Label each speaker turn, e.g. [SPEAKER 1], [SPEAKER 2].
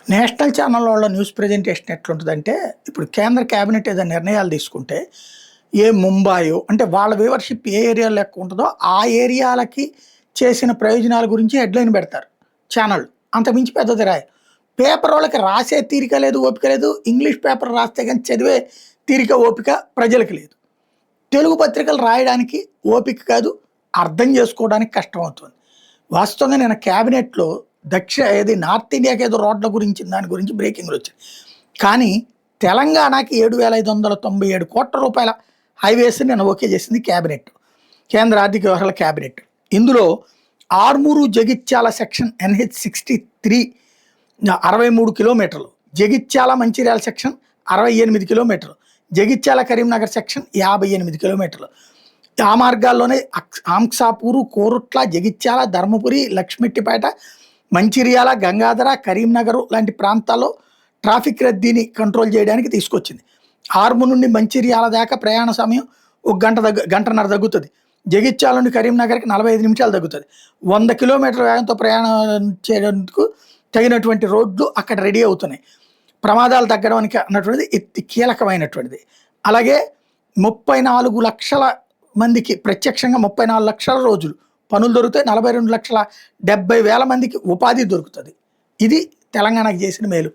[SPEAKER 1] National ఛానళ్ళ news presentation ఎట్లుంటుందంటే, ఇప్పుడు కేంద్ర కేబినెట్ ఏదైనా నిర్ణయాలు తీసుకుంటే, ఏ ముంబాయో అంటే వాళ్ళ వ్యూవర్‌షిప్ ఏ ఏరియాలో ఎక్కువ ఉంటదో, ఆ ఏరియాలకి చేసిన ప్రయోజనాల గురించి హెడ్‌లైన్ పెడతారు ఛానళ్ళు. అంతకుమించి పెద్దది రాయరు. పేపరోళ్ళకి రాసే తీరిక లేదు, ఓపిక లేదు. ఇంగ్లీష్ పేపర్ రాస్తే గాని చదివే తీరిక, ఓపిక ప్రజలకి లేదు. తెలుగు పత్రికలు రాయడానికి ఓపిక కాదు, అర్థం చేసుకోవడానికి కష్టమవుతుంది. వాస్తవంగా నేను క్యాబినెట్‌లో నార్త్ ఇండియాకి ఏదో రోడ్ల గురించి దాని గురించి బ్రేకింగ్‌లు వచ్చాయి. కానీ తెలంగాణకి 7,597 కోట్ల రూపాయల హైవేస్ నేను ఓకే చేసింది క్యాబినెట్. కేంద్ర ఆర్థిక వ్యవహారాల క్యాబినెట్. ఇందులో ఆర్మూరు జగిత్యాల సెక్షన్ ఎన్‌హెచ్ 63 63 కిలోమీటర్లు. జగిత్యాల మంచిర్యాల సెక్షన్ 68 కిలోమీటర్లు. జగిత్యాల కరీంనగర్ సెక్షన్ 58 కిలోమీటర్లు. ఆ మార్గాల్లోనే ఆంక్సాపూరు, కోరుట్ల, జగిత్యాల, ధర్మపురి, లక్ష్మిట్టిపేట, మంచిర్యాల, గంగాధర, కరీంనగర్ లాంటి ప్రాంతాల్లో ట్రాఫిక్ రద్దీని కంట్రోల్ చేయడానికి తీసుకొచ్చింది. ఆర్మూర్ నుండి మంచిర్యాల దాకా ప్రయాణ సమయం ఒక గంటన్నర తగ్గుతుంది. జగిత్యాల నుండి కరీంనగర్కి 45 నిమిషాలు తగ్గుతుంది. 100 కిలోమీటర్ల వేగంతో ప్రయాణం చేయడానికి తగినటువంటి రోడ్లు అక్కడ రెడీ అవుతున్నాయి. ప్రమాదాలు తగ్గడానికి అన్నటువంటిది కీలకమైనటువంటిది. అలాగే 34 లక్షల మందికి ప్రత్యక్షంగా 34 లక్షల రోజులు పనులు దొరుకుతాయి. 42,70,000 మందికి ఉపాధి దొరుకుతుంది. ఇది తెలంగాణకు చేసిన మేలు.